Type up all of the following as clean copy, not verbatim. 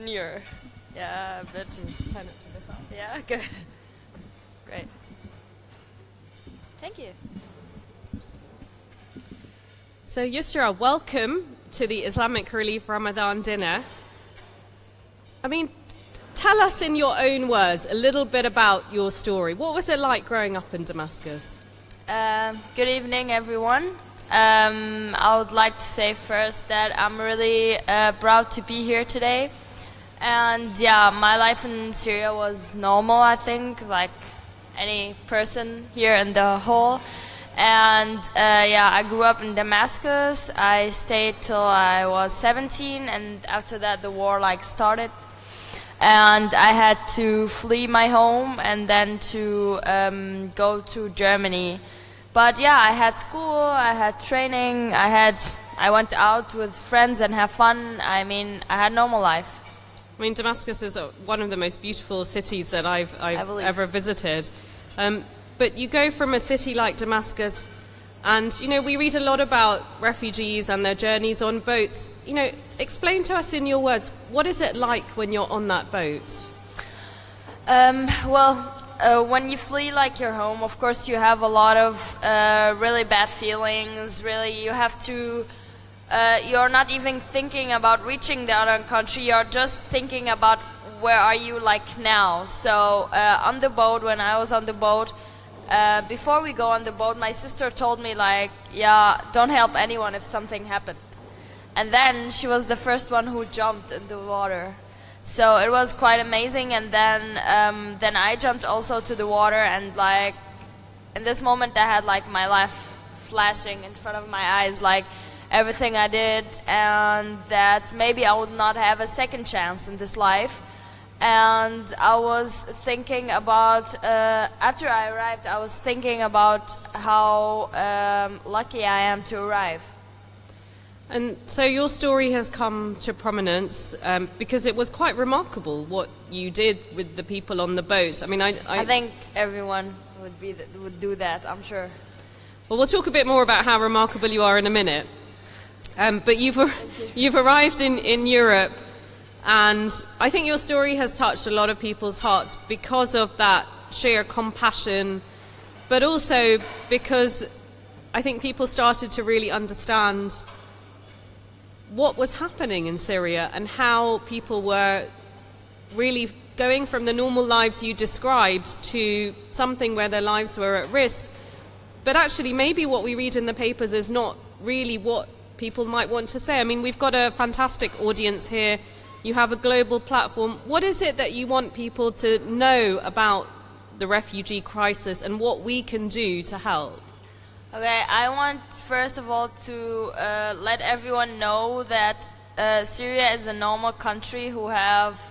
nearer. Yeah, a bit. Turn it to the side. Yeah, good. Great. Thank you. So Yusra, welcome to the Islamic Relief Ramadan dinner. I mean, tell us in your own words a little bit about your story. What was it like growing up in Damascus? Good evening, everyone. I would like to say first that I'm really proud to be here today. And yeah, my life in Syria was normal, I think, like any person here in the whole. And yeah, I grew up in Damascus. I stayed till I was 17, and after that the war started. And I had to flee my home and then to go to Germany. But yeah, I had school, I had training, I went out with friends and have fun. I mean, I had normal life. I mean, Damascus is one of the most beautiful cities that I've ever visited. But you go from a city like Damascus, and you know, we read a lot about refugees and their journeys on boats. You know, explain to us in your words, what is it like when you're on that boat? When you flee your home, of course you have a lot of really bad feelings. Really, you have to, you're not even thinking about reaching the other country, you're just thinking about where are you now. So on the boat, when I was on the boat, before we go on the boat, my sister told me yeah, don't help anyone if something happened. And then she was the first one who jumped in the water. So it was quite amazing. And then I jumped also to the water, and in this moment I had my life flashing in front of my eyes, everything I did, and that maybe I would not have a second chance in this life. And I was thinking about, after I arrived, I was thinking about how lucky I am to arrive. And so your story has come to prominence because it was quite remarkable what you did with the people on the boat. I mean, I think everyone would do that, I'm sure. Well, we'll talk a bit more about how remarkable you are in a minute. But you've arrived in Europe, and I think your story has touched a lot of people's hearts because of that sheer compassion, but also because I think people started to really understand what was happening in Syria and how people were really going from the normal lives you described to something where their lives were at risk. But actually, maybe what we read in the papers is not really what people might want to say. I mean, we've got a fantastic audience here. You have a global platform. What is it that you want people to know about the refugee crisis and what we can do to help? Okay, I want first of all to let everyone know that Syria is a normal country who have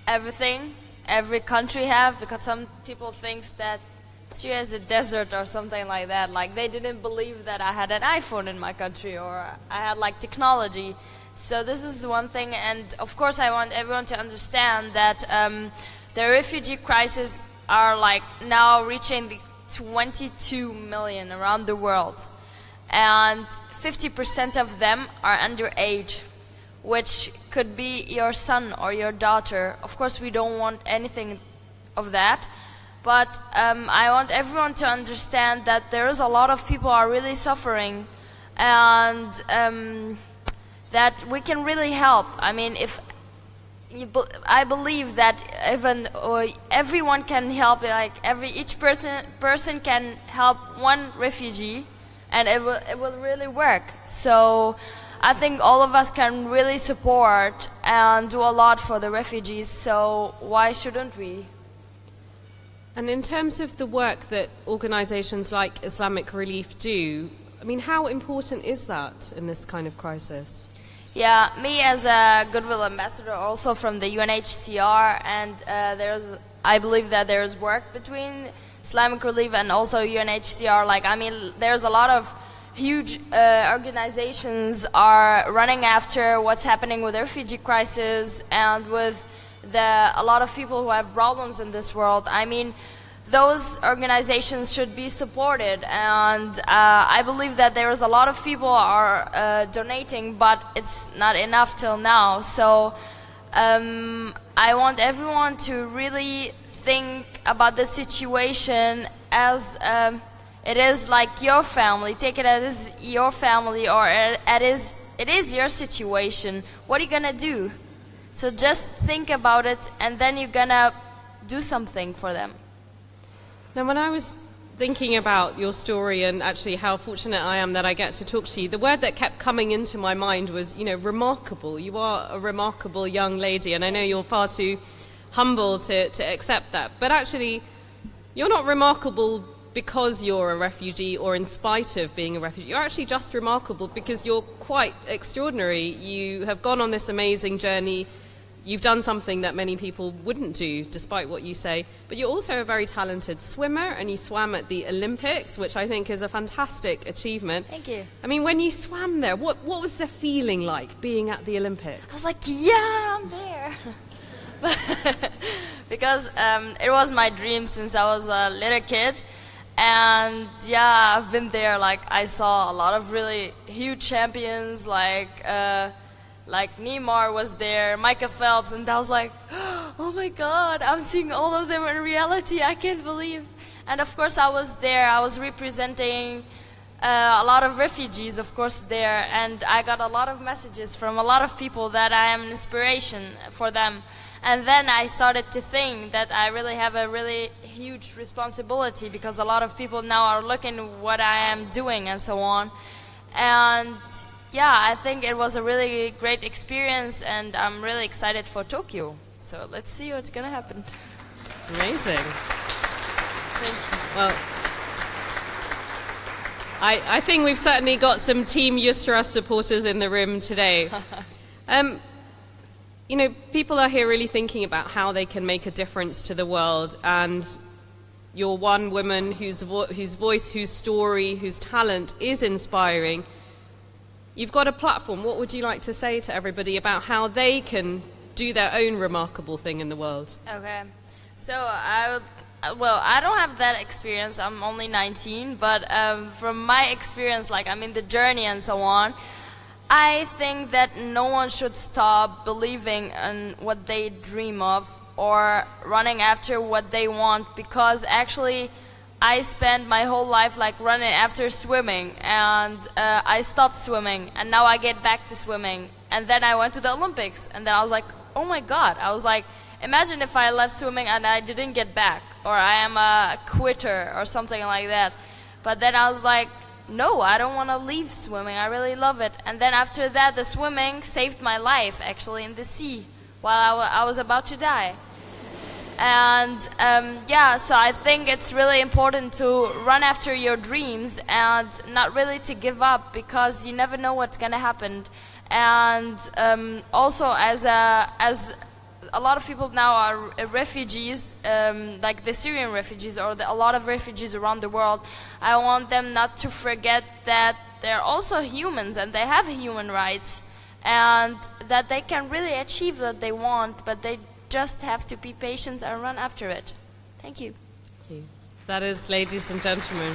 everything every country have, because some people think that Syria is a desert or something like that. They didn't believe that I had an iPhone in my country or I had technology. So this is one thing, and of course I want everyone to understand that the refugee crisis are now reaching the 22 million around the world, and 50% of them are underage, which could be your son or your daughter. Of course we don't want anything of that, but I want everyone to understand that there is a lot of people are really suffering, and that we can really help. I mean, I believe that even everyone can help. Each person can help one refugee, and it will really work. So I think all of us can really support and do a lot for the refugees. So why shouldn't we? And in terms of the work that organizations like Islamic Relief do, I mean, how important is that in this kind of crisis? Yeah, me as a Goodwill Ambassador also from the UNHCR, and I believe that there's work between Islamic Relief and also UNHCR. There's a lot of huge organizations are running after what's happening with the refugee crisis and with a lot of people who have problems in this world. I mean, those organizations should be supported, and I believe that there is a lot of people are donating, but it's not enough till now. So I want everyone to really think about the situation as it is like your family. Take it as your family, or it is your situation. What are you gonna do? So just think about it, and then you're gonna do something for them. Now, when I was thinking about your story and actually how fortunate I am that I get to talk to you, the word that kept coming into my mind was, remarkable. You are a remarkable young lady, and I know you're far too humble to accept that. But actually, you're not remarkable because you're a refugee or in spite of being a refugee. You're actually just remarkable because you're quite extraordinary. You have gone on this amazing journey. You've done something that many people wouldn't do, despite what you say. But you're also a very talented swimmer, and you swam at the Olympics, which I think is a fantastic achievement. Thank you. I mean, when you swam there, what was the feeling like being at the Olympics? I was like, yeah, I'm there. Because it was my dream since I was a little kid. And yeah, I've been there. Like, I saw a lot of really huge champions, like Neymar was there, Michael Phelps, and I was like, oh my God, I'm seeing all of them in reality. I can't believe. And of course I was there. I was representing a lot of refugees, of course, there, and I got a lot of messages from a lot of people that I am an inspiration for them. And then I started to think that I really have a really huge responsibility, because a lot of people now are looking what I am doing and so on. And yeah, I think it was a really great experience, and I'm really excited for Tokyo. So let's see what's gonna happen. Amazing. Thank you. Well, I think we've certainly got some Team Yusra supporters in the room today. People are here really thinking about how they can make a difference to the world, and you're one woman whose voice, whose story, whose talent is inspiring. You've got a platform. What would you like to say to everybody about how they can do their own remarkable thing in the world? Okay, so I don't have that experience. I'm only 19, but from my experience, the journey and so on, I think that no one should stop believing in what they dream of or running after what they want, because actually I spent my whole life running after swimming, and I stopped swimming, and now I get back to swimming. And then I went to the Olympics, and then I was like, oh my God. I was like, imagine if I left swimming and I didn't get back, or I am a quitter or something like that. But then I was like, no, I don't want to leave swimming. I really love it. And then after that, the swimming saved my life, actually, in the sea while I was about to die. And so I think it's really important to run after your dreams and not really to give up, because you never know what's gonna happen. And also, as a lot of people now are refugees, like the Syrian refugees, or a lot of refugees around the world, I want them not to forget that they're also humans and they have human rights, and that they can really achieve what they want, but they just have to be patient and run after it. Thank you. Thank you. That is, ladies and gentlemen.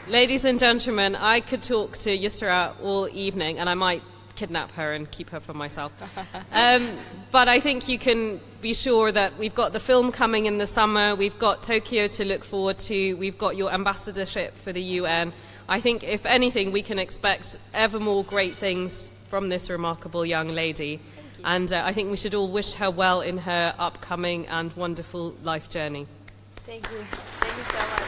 Ladies and gentlemen, I could talk to Yusra all evening, and I might kidnap her and keep her for myself. But I think you can be sure that we've got the film coming in the summer, we've got Tokyo to look forward to, we've got your ambassadorship for the UN. I think, if anything, we can expect ever more great things from this remarkable young lady. And I think we should all wish her well in her upcoming and wonderful life journey. Thank you. Thank you so much.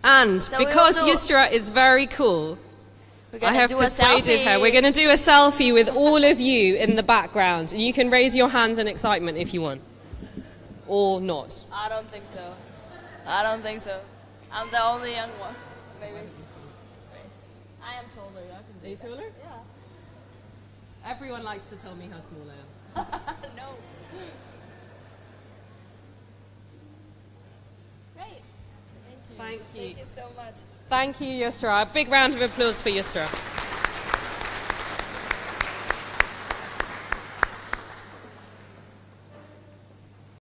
And so because Yusra is very cool, I have persuaded her. We're going to do a selfie with all of you in the background. And you can raise your hands in excitement if you want. Or not. I don't think so. I don't think so. I'm the only young one. Maybe. I am taller. Are you taller? Yeah. Everyone likes to tell me how small I am. No. Great. Thank you. Thank you so much. Thank you, Yusra. A big round of applause for Yusra.